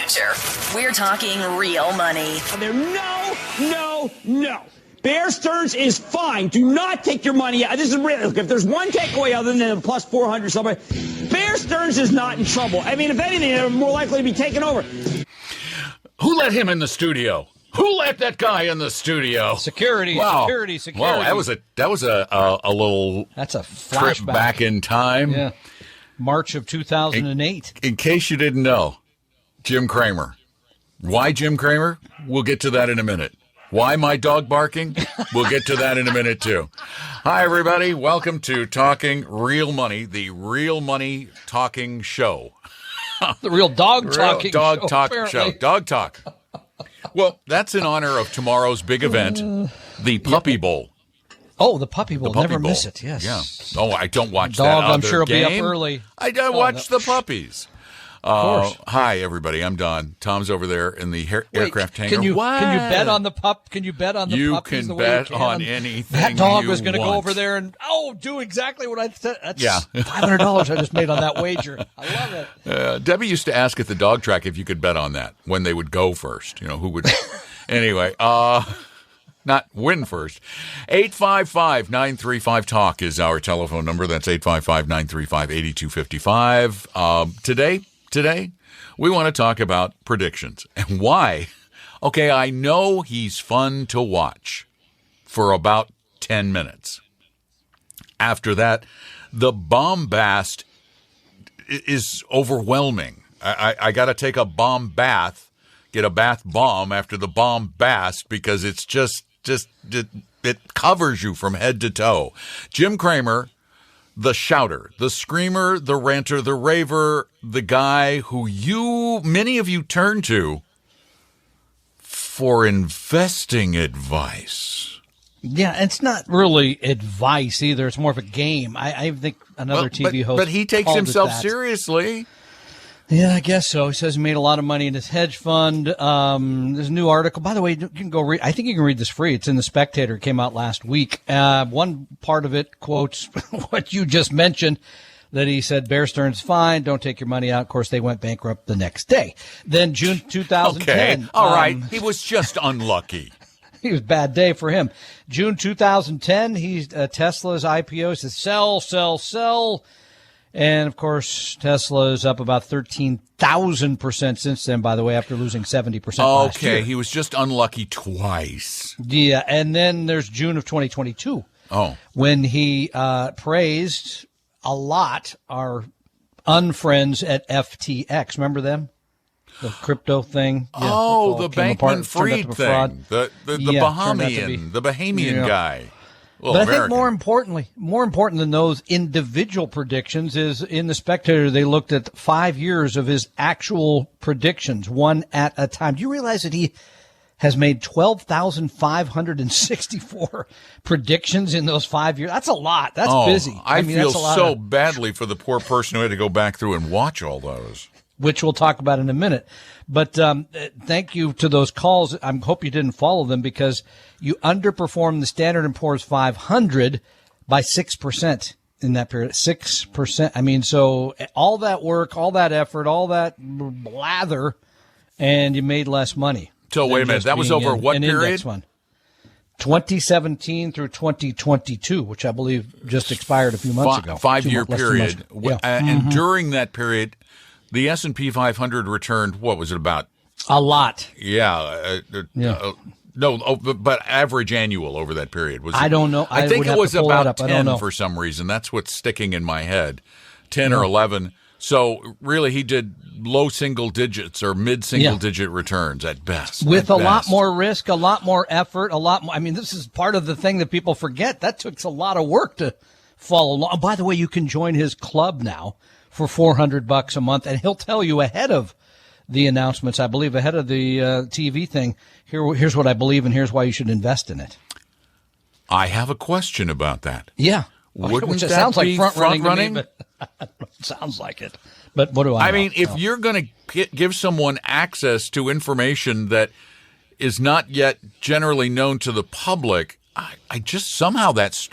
future. We're talking real money. There, no. Bear Stearns is fine. Do not take your money out. This is real. Look, if there's one takeaway other than a plus 400 somebody, Bear Stearns is not in trouble. I mean, if anything, they're more likely to be taken over. Who let him in the studio? Who let that guy in the studio? Security. Wow, that was a little. That's a flashback. Trip back in time. Yeah, March of 2008. In case you didn't know, Jim Cramer. Why Jim Cramer? We'll get to that in a minute. Why my dog barking? We'll get to that in a minute, too. Hi, everybody. Welcome to Talking Real Money, the Real Money Talking Show. The real dog talking dog show, talk apparently. show. Dog talk. Well, that's in honor of tomorrow's big event, the Puppy Bowl. Oh, the Puppy Bowl. Never Bowl. miss it, yes. Yeah. Oh, I don't watch dog, that other I'm sure will game. be up early. I don't watch the puppies. Hi, everybody. I'm Don. Tom's over there in the aircraft hangar. Can you bet on the pup? Can you bet on the you puppies? Can bet on anything. That dog you was going to go want. over there and do exactly what I said. That's yeah. $500 I just made on that wager. I love it. Debbie used to ask at the dog track if you could bet on that when they would go first. You know who would. Anyway, not win first. 855-935-TALK is our telephone number. That's 855-935-8255. Today, we want to talk about predictions and why. Okay, I know he's fun to watch for about 10 minutes. After that, the bombast is overwhelming. I got to take a bomb bath, get a bath bomb after the bombast because it's it covers you from head to toe. Jim Cramer, the shouter, the screamer, the ranter, the raver, the guy who many of you turn to for investing advice. Yeah, it's not really advice either. It's more of a game. I think another TV host. But he takes himself seriously. Yeah, I guess so. He says he made a lot of money in his hedge fund. There's a new article. By the way, you can go read. I think you can read this free. It's in The Spectator. It came out last week. One part of it quotes what you just mentioned, that he said Bear Stearns fine. Don't take your money out. Of course, they went bankrupt the next day. Then June 2010. Okay, all right. He was just unlucky. It was a bad day for him. June 2010, Tesla's IPO says sell. And, of course, Tesla is up about 13,000% since then, by the way, after losing 70% last year. Okay, he was just unlucky twice. Yeah, and then there's June of 2022. Oh. When he praised a lot our unfriends at FTX. Remember them? The crypto thing? Yeah, the Bankman-Fried thing. The Bahamian guy. Well, but I think more important than those individual predictions is in The Spectator, they looked at 5 years of his actual predictions, one at a time. Do you realize that he has made 12,564 predictions in those 5 years? That's a lot. That's busy. I feel so badly for the poor person who had to go back through and watch all those. Which we'll talk about in a minute. But thank you to those calls. I hope you didn't follow them because you underperformed the Standard & Poor's 500 by 6% in that period. 6%. I mean, so all that work, all that effort, all that blather, and you made less money. So wait a minute. That was over what period? 2017 through 2022, which I believe just expired a few months ago. 5-year period. Yeah. And during that period, the S&P 500 returned, what was it about? A lot. Yeah. But average annual over that period was. I don't know. I think it was about 10 for some reason. That's what's sticking in my head. 10 or 11. So really, he did low single digits or mid single digit returns at best. With a lot more risk, a lot more effort, a lot more. I mean, this is part of the thing that people forget. That took a lot of work to follow along. By the way, you can join his club now for $400 a month, and he'll tell you ahead of the announcements, I believe, ahead of the TV thing. Here's what I believe, and here's why you should invest in it. I have a question about that. Yeah. Wouldn't that sounds be like front running? To me, but it sounds like it. But what do I know? I mean, if you're going to give someone access to information that is not yet generally known to the public, I just somehow that's.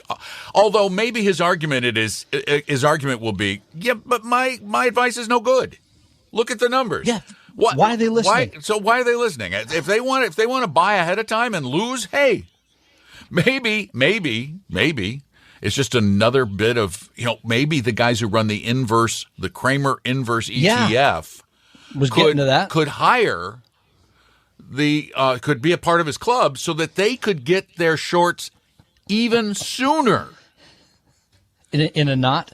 Although maybe his argument will be, yeah, but my advice is no good. Look at the numbers. Yeah. Why are they listening? Why are they listening? If they want to buy ahead of time and lose, hey, maybe it's just another bit of, maybe the guys who run the Cramer inverse ETF getting to that. could hire could be a part of his club so that they could get their shorts even sooner. In a knot,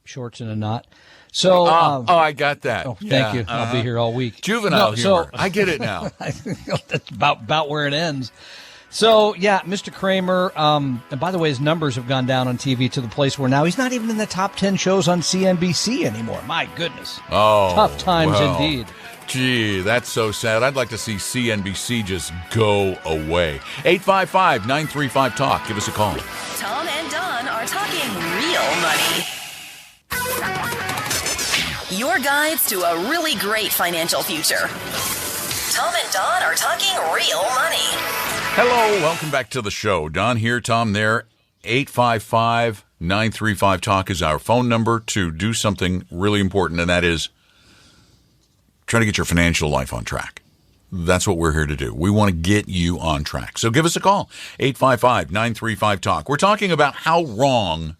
shorts in a knot. So, I got that. Oh, thank you. I'll be here all week. Juvenile humor. I get it now. That's about where it ends. So, yeah, Mr. Cramer, and by the way, his numbers have gone down on TV to the place where now he's not even in the top 10 shows on CNBC anymore. My goodness. Oh, tough times indeed. Gee, that's so sad. I'd like to see CNBC just go away. 855-935-TALK. Give us a call. Tom and Don are talking real money. Your guides to a really great financial future. Tom and Don are talking real money. Hello, welcome back to the show. Don here, Tom there. 855-935-TALK is our phone number to do something really important, and that is try to get your financial life on track. That's what we're here to do. We want to get you on track. So give us a call, 855-935-TALK. We're talking about how wrong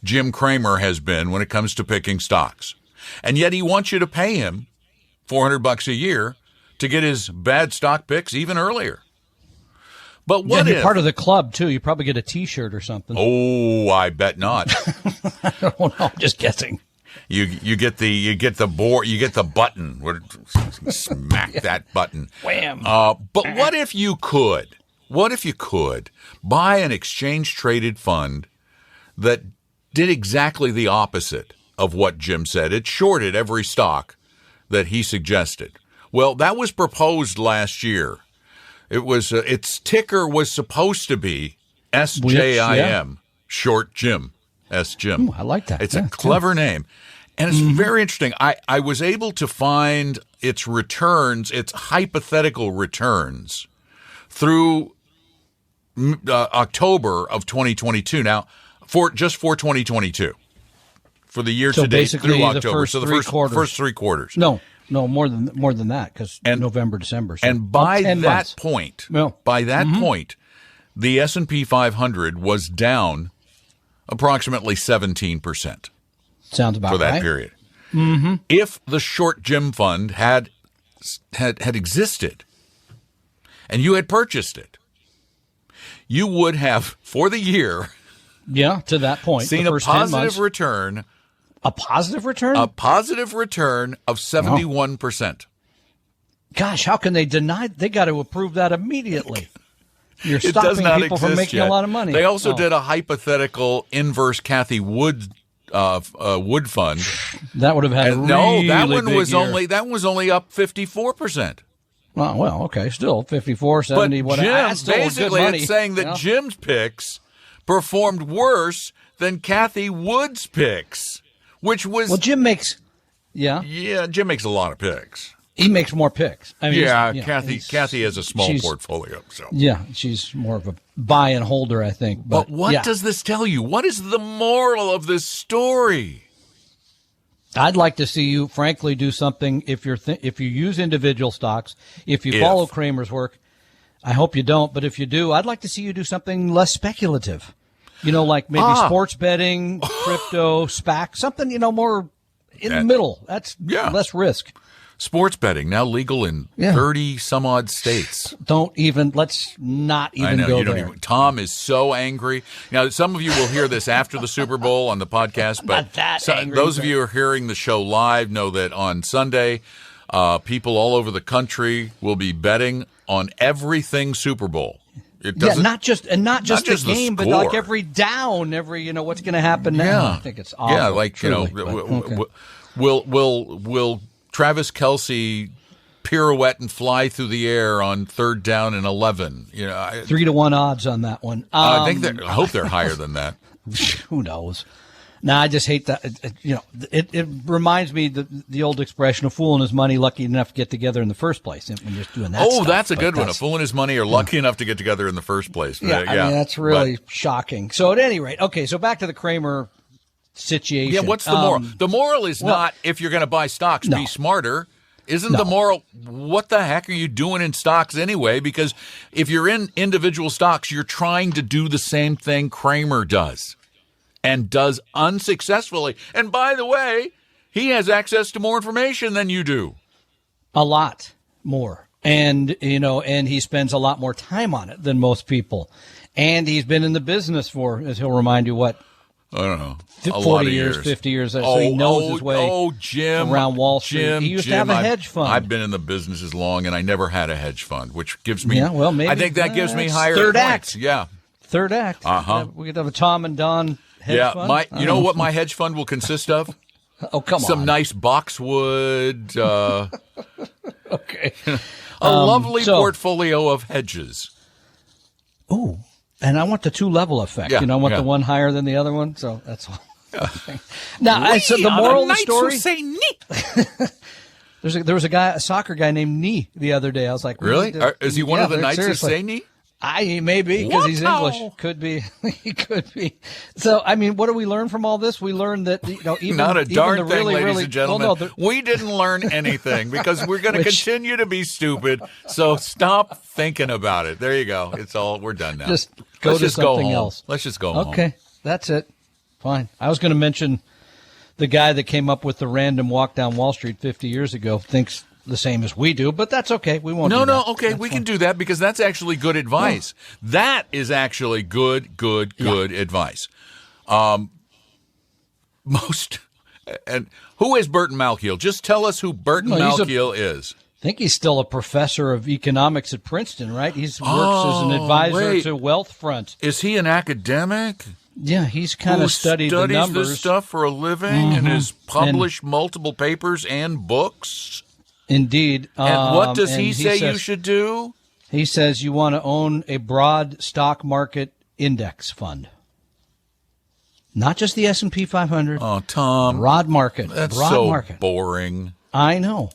Jim Cramer has been when it comes to picking stocks. And yet he wants you to pay him $400 a year to get his bad stock picks even earlier. But what you're if part of the club, too? You probably get a T-shirt or something. Oh, I bet not. I don't know. I'm just guessing. You get the button. Smack that button. Wham. But what if you could buy an exchange traded fund that did exactly the opposite of what Jim said? It shorted every stock that he suggested. Well, that was proposed last year. It was its ticker was supposed to be SJIM, short Jim. S-Jim. Ooh, I like that. It's a clever name. And it's very interesting. I was able to find its returns, its hypothetical returns, through October of 2022. Now, for 2022. For the year to date through October. So the first 3 quarters. No, more than that, because November, December. So and by that point, point, the S&P 500 was down approximately 17%. Sounds about for that right. period. Mm-hmm. If the short Jim fund had existed and you had purchased it, you would have, for the year, to that point, seen a positive return. A positive return? A positive return of 71%. Gosh, how can they deny? They got to approve that immediately. You're It does stopping not people from exist making yet. a lot of money. They also did a hypothetical inverse Cathie Wood fund. That would have had that one big was year. that was only up 54%. Well, okay, still 54, 70, but whatever. Jim, That's still basically, good money. it's saying that Jim's picks performed worse than Cathie Wood's picks, which was Jim makes Jim makes a lot of picks. He makes more picks. I mean, Kathy has a small portfolio. So she's more of a buy and holder, I think. But what does this tell you? What is the moral of this story? I'd like to see you, frankly, do something. If you use individual stocks, if you follow Cramer's work, I hope you don't. But if you do, I'd like to see you do something less speculative. Like maybe sports betting, crypto, SPAC, something more in the middle. That's less risk. Sports betting now legal in 30 some odd states. Let's not even go there. Tom is so angry. Now, some of you will hear this after the Super Bowl on the podcast, but those of you who are hearing the show live know that on Sunday, people all over the country will be betting on everything Super Bowl. Not just the game, but like every down, what's going to happen now. Yeah. I think it's awful. Will Travis Kelce pirouette and fly through the air on 3rd down and 11. 3-1 odds on that one. I hope they're higher than that. Who knows? No, I just hate that. It reminds me the old expression: "A fool and his money lucky enough to get together in the first place." When you're doing that. Oh, that's a good one. A fool and his money are lucky enough to get together in the first place. I mean, that's really shocking. So at any rate, okay. So back to the Cramer situation. Yeah, what's the moral? The moral is not if you're going to buy stocks, be smarter. Isn't No. the moral, what the heck are you doing in stocks anyway? Because if you're in individual stocks, you're trying to do the same thing Cramer does and does unsuccessfully. And by the way, he has access to more information than you do. A lot more. And, and he spends a lot more time on it than most people. And he's been in the business for, as he'll remind you, what? I don't know. 40 years, 50 years. So he knows his way Jim, around Wall Street. He used to have a hedge fund. I've been in the business as long, and I never had a hedge fund, which gives me, maybe, I think that gives me higher third points. Act. Yeah. Third act. Uh-huh. We could have a Tom and Don hedge fund. You know what my hedge fund will consist of? Oh, come on. Some nice boxwood. Okay. A lovely portfolio of hedges. Ooh. And I want the 2-level effect. Yeah, I want the one higher than the other one. So that's all. Now, so the moral of the story. There was a soccer guy named Nee the other day. I was like, really? Is he one of the knights who say Nee? He may be because he's English. Could be. He could be. So, I mean, what do we learn from all this? We learned that, even not a darn even thing, ladies really, and gentlemen. well, no, we didn't learn anything because we're going to continue to be stupid. So stop thinking about it. There you go. It's all. We're done now. Just go to something else. Let's just go home. Okay, that's it. Fine. I was going to mention the guy that came up with the random walk down Wall Street 50 years ago thinks the same as we do, but that's okay. We won't. No, do that. okay, we can do that because that's actually good advice. That is actually good advice. And who is Burton Malkiel? Just tell us who Burton Malkiel is. I think he's still a professor of economics at Princeton, right? He works as an advisor to Wealthfront. Is he an academic? Yeah, he's kind of studied the numbers. Studies this stuff for a living and has published multiple papers and books. Indeed. And what does he say you should do? He says you want to own a broad stock market index fund. Not just the S&P 500. Oh, Tom. Broad market. That's broad so market. Boring. I know.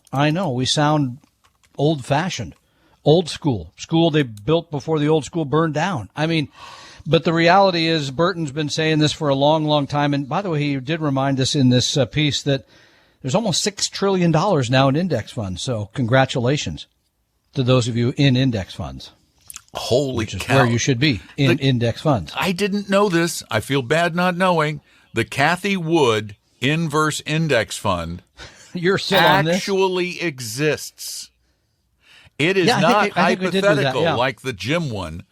We sound old-fashioned. Old school. School they built before the old school burned down. I mean, but the reality is Burton's been saying this for a long, long time. And by the way, he did remind us in this piece that there's almost $6 trillion now in index funds. So congratulations to those of you in index funds. Holy which is cow. where you should be, in index funds. I didn't know this. I feel bad not knowing. The Cathie Wood Inverse Index Fund You're still on this? actually exists. It is Yeah, not I think we did do that, hypothetical yeah. like the Jim one.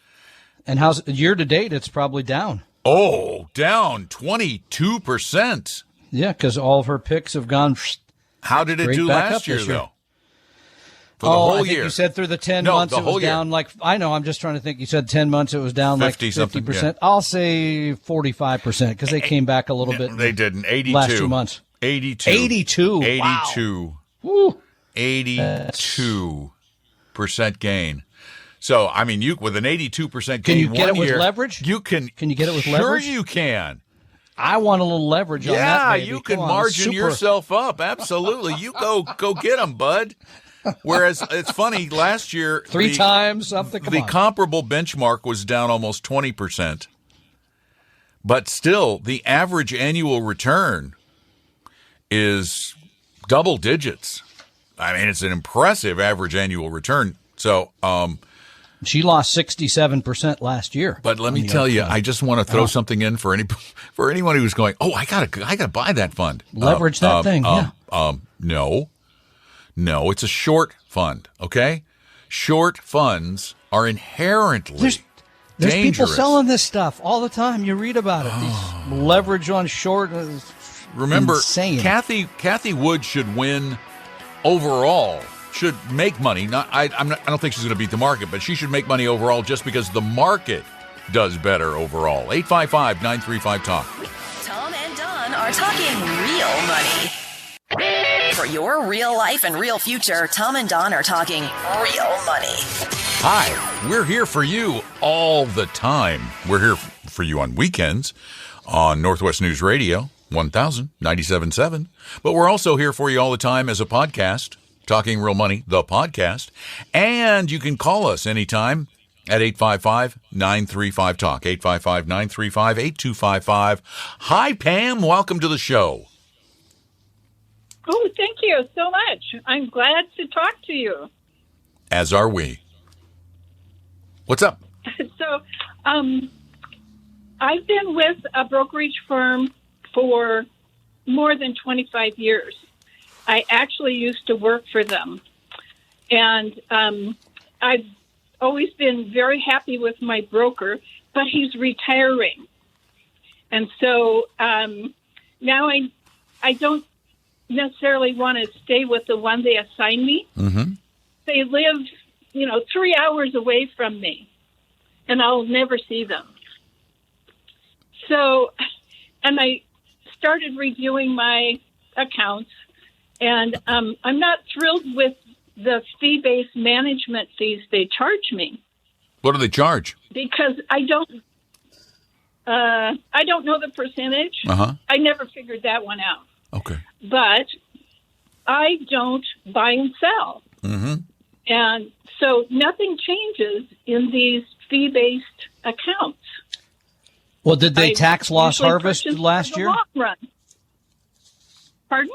And how's year to date? It's probably down. Oh, down 22%. Yeah, because all of her picks have gone. How did it Straight do back last up year, this year. though? For the whole I think year. you said through the 10 No, months the it was whole year. down like, I know, I'm just trying to think. You said 10 months it was down 50 like something, 50%. yeah. I'll say 45% because they came back a little bit. They didn't. 82. Last 2 months. 82. 82. 82. Woo. 82% gain. So, I mean, you with an 82% gain Can you get it with year, leverage? You can. Can you get it with sure leverage? Sure you can. I want a little leverage on that. Yeah, Baby. you can Come on, margin super. yourself up. Absolutely. You go get them, bud. Whereas it's funny, last year Three times something. Come the on. comparable benchmark was down almost 20%. But still, the average annual return is double digits. I mean, it's an impressive average annual return. So, She lost 67% last year. but let me tell you, I just want to throw something in for anyone who's going, "Oh, I gotta buy that fund." Leverage that thing. Yeah. No, it's a short fund. Okay, short funds are inherently There's dangerous. people selling this stuff all the time. You read about it. These leverage on short. Remember, insane. Cathie Wood should win overall. Should make money. I don't think she's going to beat the market, but she should make money overall just because the market does better overall. 855-935-TALK. Tom and Don are talking real money. For your real life and real future, Tom and Don are talking real money. Hi, we're here for you all the time. We're here for you on weekends on Northwest News Radio, 1000-97.7. But we're also here for you all the time as a podcast, Talking Real Money, the podcast. And you can call us anytime at 855-935-TALK, 855-935-8255. Hi, Pam. Welcome to the show. Oh, thank you so much. I'm glad to talk to you. As are we. What's up? So, I've been with a brokerage firm for more than 25 years. I actually used to work for them. And I've always been very happy with my broker, but he's retiring. And so now I don't necessarily want to stay with the one they assigned me. Mm-hmm. They live, 3 hours away from me, and I'll never see them. So, and I started reviewing my accounts, and I'm not thrilled with the fee-based management fees they charge me. What do they charge? Because I don't know the percentage. Uh-huh. I never figured that one out. Okay. But I don't buy and sell. Mm-hmm. And so nothing changes in these fee-based accounts. Well, did they tax loss usually harvest purchase last for the year? long run. Pardon?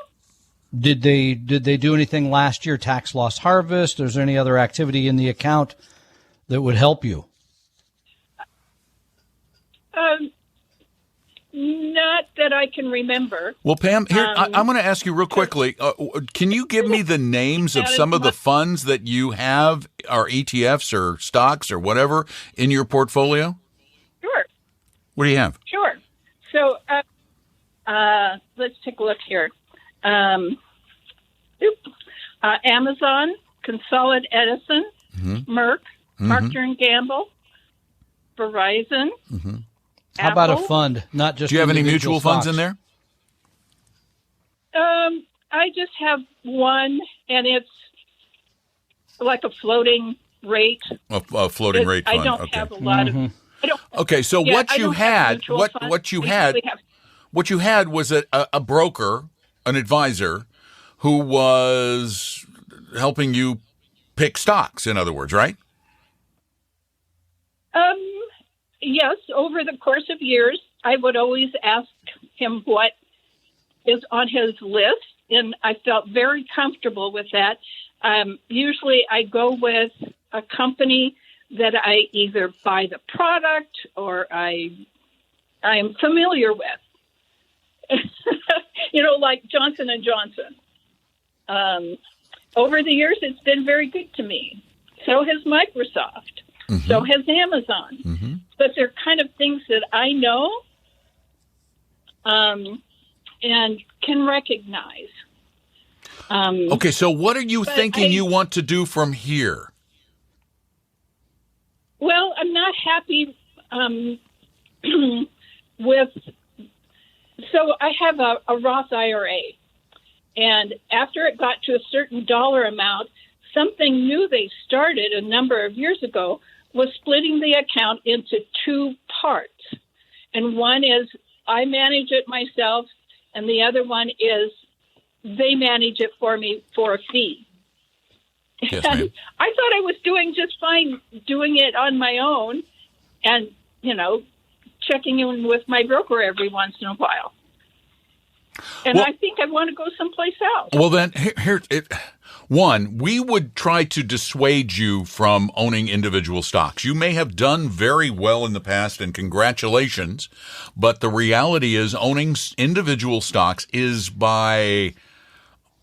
Did they do anything last year, tax loss harvest? Is there any other activity in the account that would help you? Not that I can remember. Well, Pam, here I'm going to ask you real quickly. Can you give me the names of some of the funds that you have, or ETFs or stocks or whatever, in your portfolio? Sure. What do you have? Sure. So let's take a look here. Amazon, Consolid Edison, Merck, Procter & Gamble, Verizon. How about a Apple. fund, not just Do you have any individual mutual funds stocks? in there? I just have one, and it's like a floating rate. A floating rate fund. I don't Okay. have a lot of. I don't, Okay, so yeah, what I you don't have had, mutual what funds. you I had, usually have- what you had was a broker, an advisor, who was helping you pick stocks. In other words, right? Yes, over the course of years, I would always ask him what is on his list, and I felt very comfortable with that. Usually I go with a company that I either buy the product or I am familiar with. Like Johnson & Johnson. Over the years, it's been very good to me. So has Microsoft. So has Amazon. But they're kind of things that I know and can recognize. Okay, so what are you thinking you want to do from here? Well, I'm not happy with... So I have a Roth IRA, and after it got to a certain dollar amount, something new they started a number of years ago was splitting the account into two parts. And one is I manage it myself, and the other one is they manage it for me for a fee. Yes, And ma'am. I thought I was doing just fine doing it on my own and, checking in with my broker every once in a while. And Well- I think I want to go someplace else. Well, then, one, we would try to dissuade you from owning individual stocks. You may have done very well in the past, and congratulations, but the reality is owning individual stocks is, by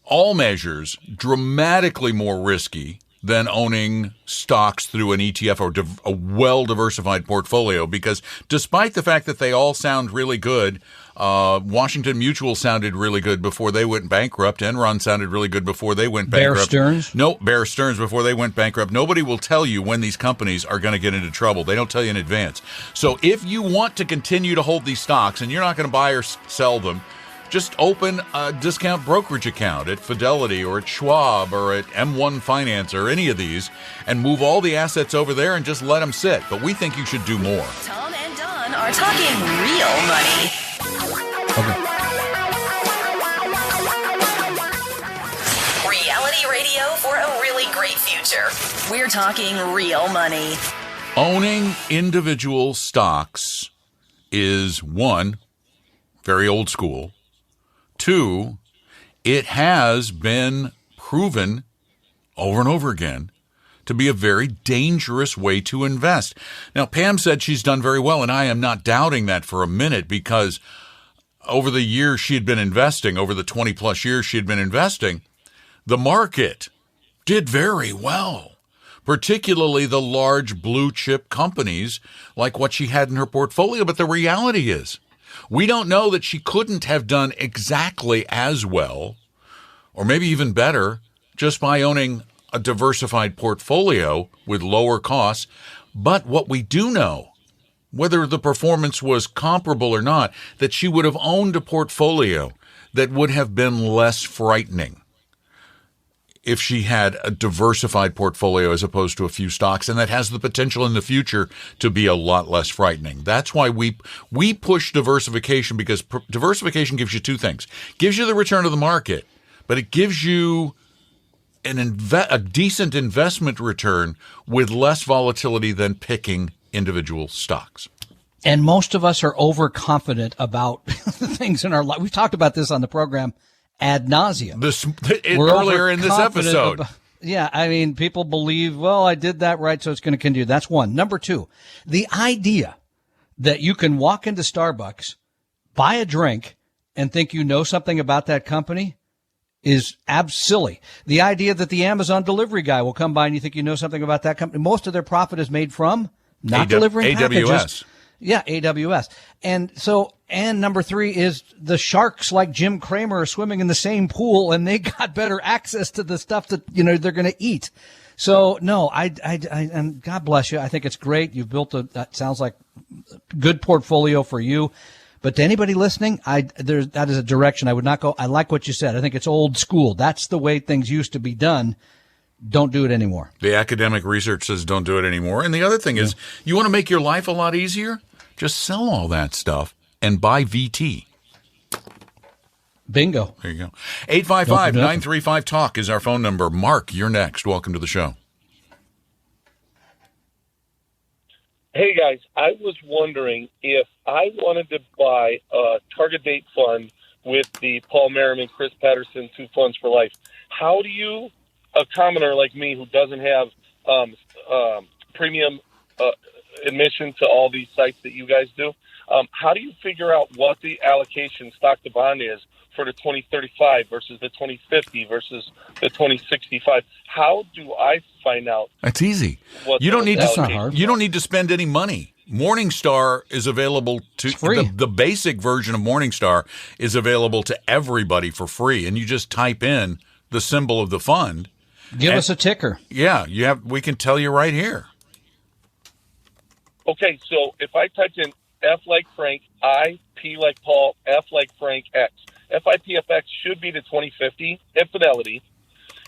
all measures, dramatically more risky than owning stocks through an ETF or a well-diversified portfolio, because despite the fact that they all sound really good, Washington Mutual sounded really good before they went bankrupt. Enron sounded really good before they went bankrupt. Bear Stearns before they went bankrupt. Nobody will tell you when these companies are going to get into trouble. They don't tell you in advance. So if you want to continue to hold these stocks and you're not going to buy or sell them, just open a discount brokerage account at Fidelity or at Schwab or at M1 Finance or any of these and move all the assets over there and just let them sit. But we think you should do more. Tom and Don are talking real money. Reality radio for a really great future. We're talking real money. Owning individual stocks is, one, very old school. Two, it has been proven over and over again to be a very dangerous way to invest. Now, Pam said she's done very well, and I am not doubting that for a minute, because over the years she had been investing, over the 20-plus years she had been investing, the market did very well, particularly the large blue-chip companies like what she had in her portfolio. But the reality is, we don't know that she couldn't have done exactly as well, or maybe even better, just by owning a diversified portfolio with lower costs. But what we do know, whether the performance was comparable or not, that she would have owned a portfolio that would have been less frightening if she had a diversified portfolio as opposed to a few stocks, and that has the potential in the future to be a lot less frightening. That's why we push diversification, because diversification gives you two things. Gives you the return of the market, but it gives you a decent investment return with less volatility than picking individual stocks. And most of us are overconfident about the things in our life. We've talked about this on the program ad nauseum. Earlier in this episode. Yeah, I mean, people believe, well, I did that right, so it's going to continue. That's one. Number two, the idea that you can walk into Starbucks, buy a drink, and think you know something about that company is silly. The idea that the Amazon delivery guy will come by and you think you know something about that company. Most of their profit is made from not delivering packages. AWS. Yeah, AWS. And number three is the sharks like Jim Cramer are swimming in the same pool, and they got better access to the stuff that, they're going to eat. So no, and God bless you. I think it's great. You've built that sounds like good portfolio for you. But to anybody listening, that is a direction I would not go. I like what you said. I think it's old school. That's the way things used to be done. Don't do it anymore. The academic research says don't do it anymore. And the other thing is, you want to make your life a lot easier? Just sell all that stuff and buy VT. Bingo. There you go. 855-935-TALK is our phone number. Mark, you're next. Welcome to the show. Hey, guys, I was wondering if I wanted to buy a target date fund with the Paul Merriman, Chris Patterson, 2 funds for life. How do you, a commoner like me who doesn't have premium admission to all these sites that you guys do, how do you figure out what the allocation stock to bond is for the 2035 versus the 2050 versus the 2065? How do I find out? That's easy. You don't need to spend any money. Morningstar is available to the basic version of Morningstar is available to everybody for free, and you just type in the symbol of the fund. Give us a ticker. Yeah, we can tell you right here. Okay, so if I type in F like Frank, I, P like Paul, F like Frank, X. FIPFX should be the 2050 Fidelity.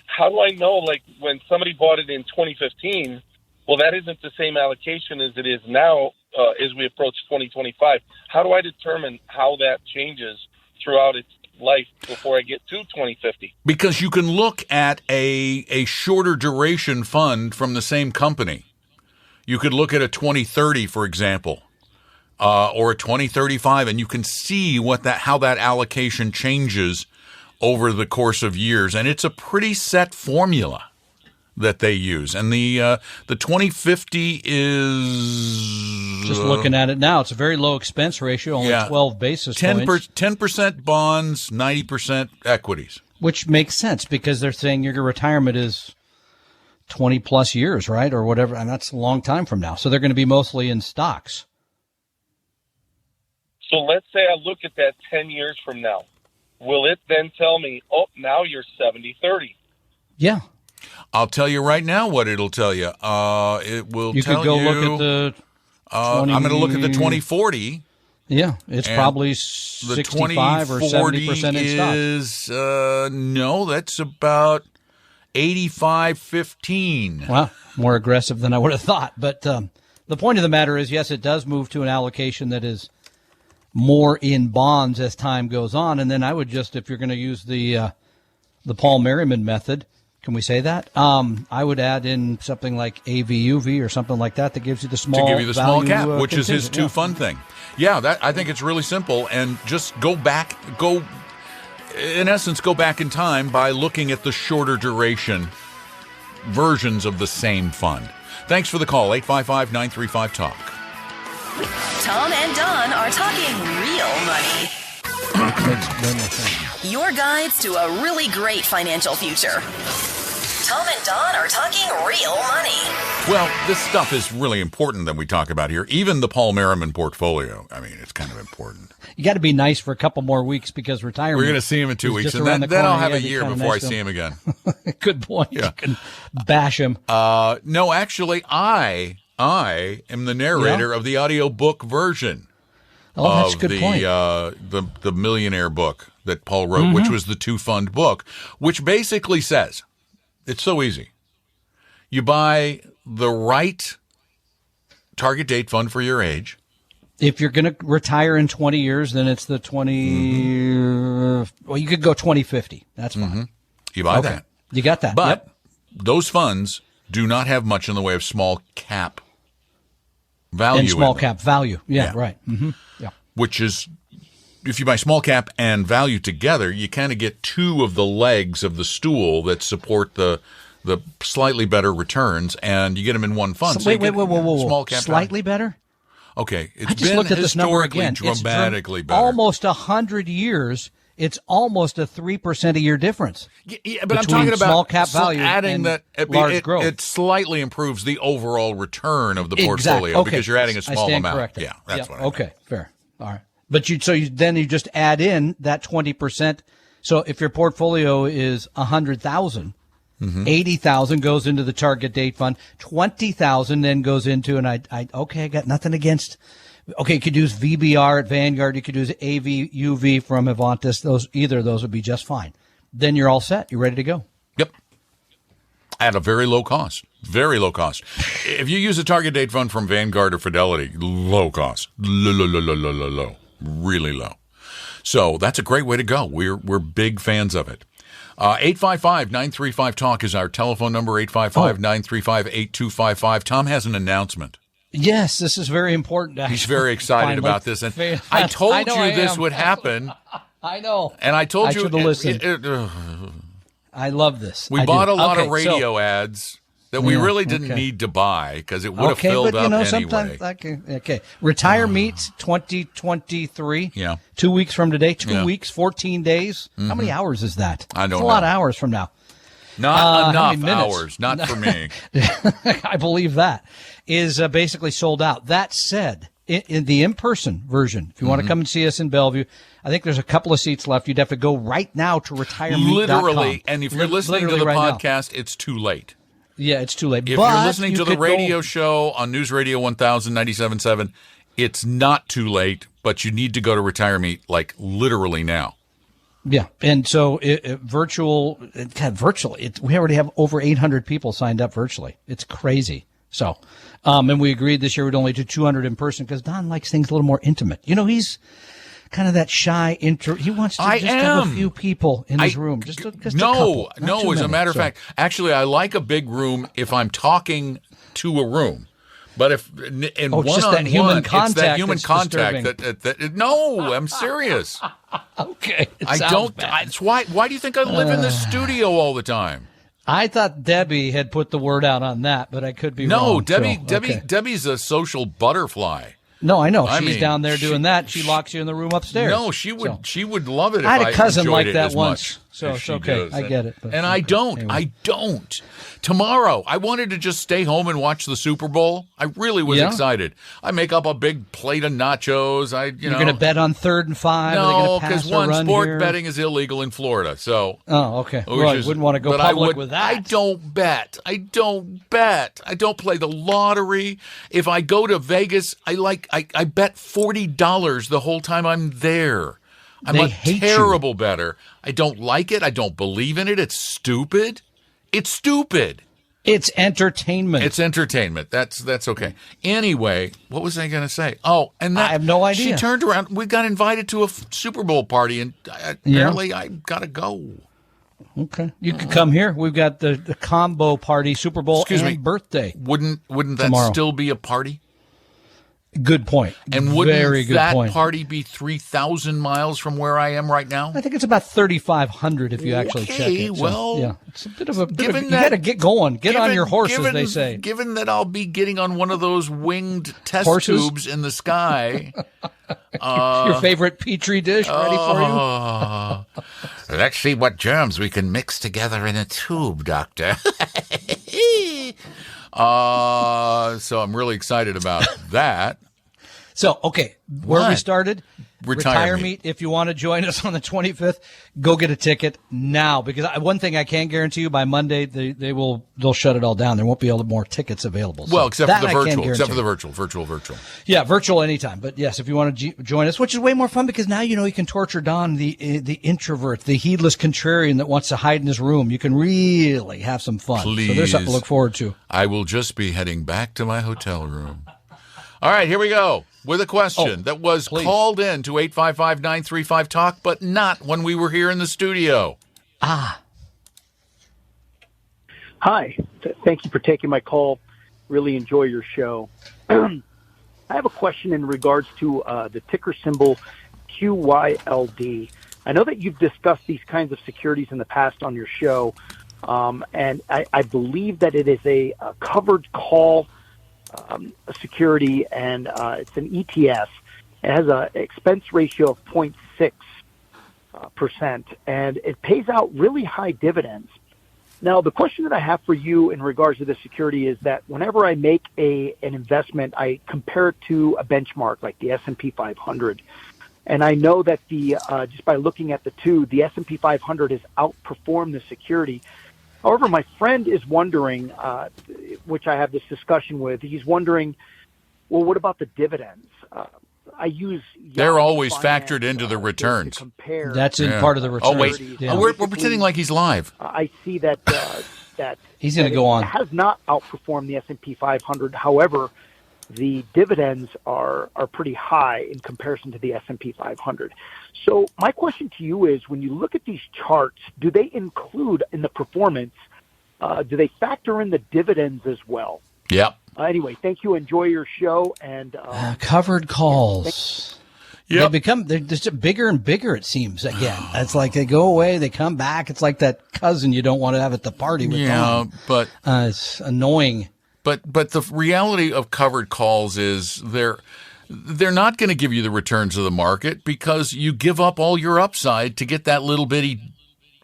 How do I know, like, when somebody bought it in 2015, well, that isn't the same allocation as it is now as we approach 2025. How do I determine how that changes throughout its life before I get to 2050? Because you can look at a shorter duration fund from the same company. You could look at a 2030, for example, or a 2035, and you can see how that allocation changes over the course of years. And it's a pretty set formula that they use. And the 2050 is... Just looking at it now, it's a very low expense ratio, only 12 basis points. 10% bonds, 90% equities. Which makes sense because they're saying your retirement is 20 plus years, right? Or whatever. And that's a long time from now. So they're going to be mostly in stocks. So let's say I look at that 10 years from now. Will it then tell me, oh, now you're 70-30? Yeah. I'll tell you right now what it'll tell you. It will tell you. You could go look at the 20, I'm going to look at the 2040. Yeah, it's probably 65 or 70% in stocks. No, that's about 85-15. Wow, more aggressive than I would have thought. But the point of the matter is, yes, it does move to an allocation that is more in bonds as time goes on. And then I would just, if you're going to use the Paul Merriman method, can we say that? I would add in something like AVUV or something like that gives you the small to give you the small cap, which contingent. is his 2 fund thing. Yeah, I think it's really simple. And just go in essence, go back in time by looking at the shorter duration versions of the same fund. Thanks for the call, 855-935-TALK. Tom and Don are talking real money. Your guides to a really great financial future. Tom and Don are talking real money. Well, this stuff is really important that we talk about here. Even the Paul Merriman portfolio. I mean, it's kind of important. You got to be nice for a couple more weeks because retirement. We're going to see him in 2 weeks, and then I'll have a year before I see him again. Good point. Yeah. You can bash him. No, actually, I am the narrator of the audiobook version. Oh, that's a good point. The Millionaire book that Paul wrote, which was the two-fund book, which basically says, it's so easy. You buy the right target date fund for your age. If you're going to retire in 20 years, then it's the 20. Well, you could go 2050. That's fine. You buy that. You got that. But those funds do not have much in the way of small cap value. And small cap value. Yeah. Right. Yeah. Which is, if you buy small cap and value together, you kind of get two of the legs of the stool that support the slightly better returns, and you get them in one fund. So wait. Small cap slightly better? Okay. I just looked at this number again. Dramatically better. Almost 100 years. It's almost a 3% a year difference. Yeah, but I'm talking about small cap value adding and that large growth. It slightly improves the overall return of the portfolio because you're adding a small amount. Corrected. Yeah, that's what I mean. Okay, fair. All right. But you just add in that 20%. So if your portfolio is 100,000, 80,000 goes into the target date fund, 20,000 then goes into, and I got nothing against. Okay, you could use VBR at Vanguard. You could use AVUV from Avantis. Either of those would be just fine. Then you're all set. You're ready to go. Yep. At a very low cost. Very low cost. If you use a target date fund from Vanguard or Fidelity, low cost. Low. Really low. So that's a great way to go. We're big fans of it. 855-935-TALK is our telephone number, 855-935-8255. Tom has an announcement. Yes, this is very important. He's very excited about this. And I told you this would happen. I know. And I told you. I should have listened. I love this. We bought a lot of radio ads that we really didn't need to buy because it would have filled up anyway. Sometimes, okay. Retire Meets 2023. Yeah. 2 weeks from today. 2 weeks, 14 days. How many hours is that? I don't know. It's a lot of hours from now. Not enough hours. Not for me. I believe that is basically sold out. That said, in the in-person version, if you want to come and see us in Bellevue, I think there's a couple of seats left. You'd have to go right now to retirement.com. Literally, and if you're listening to the podcast, it's too late. Yeah, it's too late. If you're listening to the radio show on News Radio 1097.7, it's not too late, but you need to go to RetireMeet like literally now. Yeah, and so virtual, we already have over 800 people signed up virtually. It's crazy. So, and we agreed this year we'd only do 200 in person because Don likes things a little more intimate. You know, he's kind of that shy he wants to have a few people in his room. Just a couple. No, as a matter of fact, actually, I like a big room if I'm talking to a room. But if in one-on-one, it's that human contact that no, I'm serious. Okay, I don't. It's why do you think I live in the studio all the time? I thought Debbie had put the word out on that, but I could be wrong. No, Debbie's a social butterfly. No, I know. She's down there doing that. She locks you in the room upstairs. No, she would. She would love it if I had a cousin enjoyed like it that as once. Much so it's okay. I get it. And I don't. Anyway. I don't. Tomorrow, I wanted to just stay home and watch the Super Bowl. I really was excited. I make up a big plate of nachos. You're going to bet on 3rd and 5? No, because sport betting is illegal in Florida. So. Oh, okay. Well, I wouldn't want to go public with that. I don't bet. I don't play the lottery. If I go to Vegas, I bet $40 the whole time I'm there. I'm a terrible bettor. I don't like it. I don't believe in it. It's stupid. It's stupid. It's entertainment. It's entertainment. That's okay. Anyway, what was I going to say? Oh, and I have no idea. She turned around. We got invited to a Super Bowl party, and apparently I got to go. Okay. You could come here. We've got the combo party, Super Bowl birthday. Wouldn't that tomorrow. Still be a party? Good point. And wouldn't Very good that point. party be 3,000 miles from where I am right now? I think it's about 3,500 if you actually check it. So, well, yeah, it's a bit of a. You that- got to get going. Get on your horse, as they say. Given that I'll be getting on one of those winged test Horses? tubes in the sky. Your favorite Petri dish ready for you? Let's see what germs we can mix together in a tube, Doctor. So I'm really excited about that. So, okay, where we What? Retire Retire Meet. Meet. If you want to join us on the 25th, go get a ticket now. Because one thing I can guarantee you, by Monday they'll shut it all down. There won't be more tickets available. So Well, except that for the I can virtual. Except for guarantee. the virtual. Yeah, virtual anytime. But yes, if you want to join us, which is way more fun because now you can torture Don, the introvert, the heedless contrarian that wants to hide in his room. You can really have some fun. So there's something to look forward to. I will just be heading back to my hotel room. All right, here we go with a question that was called in to 855-935-TALK, but not when we were here in the studio. Hi. Thank you for taking my call. Really enjoy your show. I have a question in regards to the ticker symbol QYLD. I know that you've discussed these kinds of securities in the past on your show, and I believe that it is a covered call security, and it's an ETF. It has an expense ratio of 0.6%, and it pays out really high dividends. Now, the question that I have for you in regards to this security is that whenever I make an investment, I compare it to a benchmark like the S&P 500. And I know that just by looking at the two, the S&P 500 has outperformed the security. However, my friend is wondering, which I have this discussion with, he's wondering, well, what about the dividends? I use They're always Finance, factored into the returns. to compare. That's in part of the return. Oh, wait. Yeah. We're pretending like he's live. I see that that He's going to that go it on. has not outperformed the S&P 500. However, the dividends are pretty high in comparison to the S&P 500. So my question to you is, when you look at these charts, do they include in the performance, do they factor in the dividends as well? Yep. Anyway, thank you. Enjoy your show. And Covered calls. Yep. They're just bigger and bigger, it seems, again. It's like they go away, they come back. It's like that cousin you don't want to have at the party with Tom. but It's annoying. But the reality of covered calls is they're not going to give you the returns of the market because you give up all your upside to get that little bitty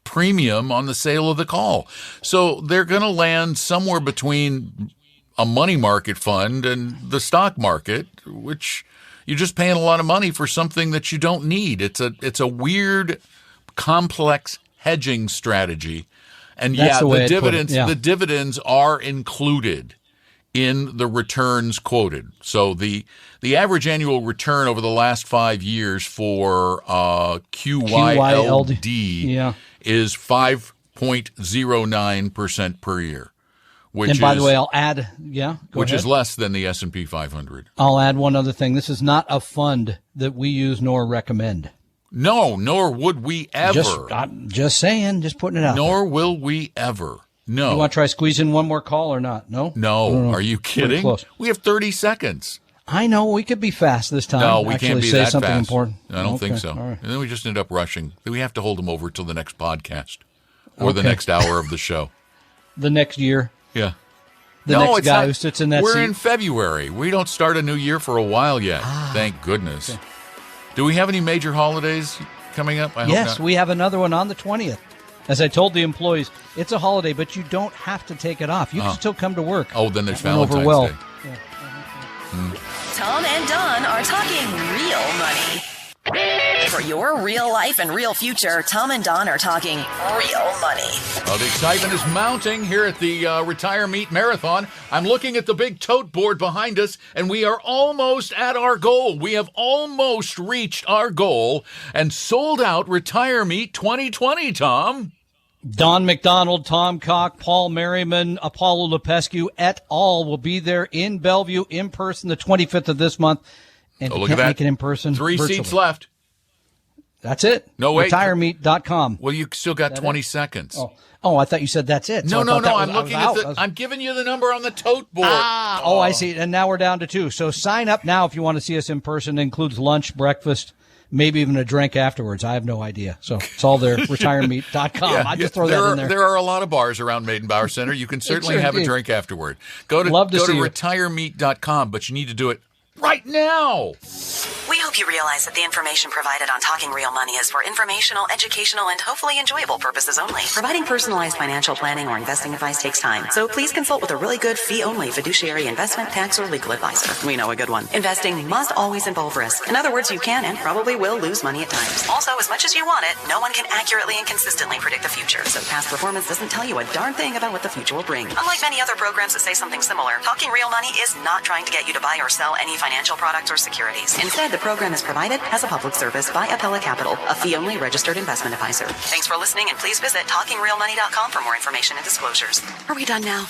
premium on the sale of the call. So they're going to land somewhere between a money market fund and the stock market, which you're just paying a lot of money for something that you don't need. It's a weird, complex hedging strategy. And That's the way the I'd put it, the dividends are included in the returns quoted. So the average annual return over the last 5 years for QYLD is 5.09% per year. And by the way, I'll add, which is less than the S&P 500. I'll add one other thing. This is not a fund that we use nor recommend. No, nor would we ever. I'm just saying, just putting it out. Nor will we ever. No. You want to try squeezing one more call or not? No? No. Are you kidding? Close. We have 30 seconds. I know. We could be fast this time. No, we can't be say that something fast. important. I don't think so. All right. And then we just end up rushing. We have to hold them over till the next podcast or the next hour of the show. The next year. Yeah. The next guy who sits in that We're seat. in February. We don't start a new year for a while yet. Thank goodness. Okay. Do we have any major holidays coming up? I hope Yes, not. we have another one on the 20th. As I told the employees, it's a holiday, but you don't have to take it off. You can still come to work. Oh, then there's That went Valentine's over well. Day. Tom and Don are talking real money. For your real life and real future, Tom and Don are talking real money. Well, the excitement is mounting here at the Retire Meet Marathon. I'm looking at the big tote board behind us, and we are almost at our goal. We have almost reached our goal and sold out Retire Meet 2020, Tom. Don McDonald, Tom Cock, Paul Merriman, Apollo Lepescu et al. Will be there in Bellevue in person the 25th of this month. And Oh, if look you at can't that. make it in person, 3 virtually. seats left. That's it. No, wait. RetireMeet.com. Well, you still got 20 seconds. Oh, I thought you said that's it. No, So I'm giving you the number on the tote board. Oh, I see. And now we're down to 2. So sign up now if you want to see us in person. It includes lunch, breakfast, maybe even a drink afterwards. I have no idea. So it's all there. RetireMeet.com. I just throw that in there. There are a lot of bars around Maidenbauer Center. You can certainly have a drink afterward. Go to RetireMeet.com, but you need to do it right now. We hope you realize that the information provided on Talking Real Money is for informational, educational, and hopefully enjoyable purposes only. Providing personalized financial planning or investing advice takes time, so please consult with a really good fee-only fiduciary investment, tax, or legal advisor. We know a good one. Investing must always involve risk. In other words, you can and probably will lose money at times. Also, as much as you want it, no one can accurately and consistently predict the future, so past performance doesn't tell you a darn thing about what the future will bring. Unlike many other programs that say something similar, Talking Real Money is not trying to get you to buy or sell any financial products or securities. Instead, the program is provided as a public service by Appella Capital, a fee-only registered investment advisor. Thanks for listening, and please visit TalkingRealMoney.com for more information and disclosures. Are we done now?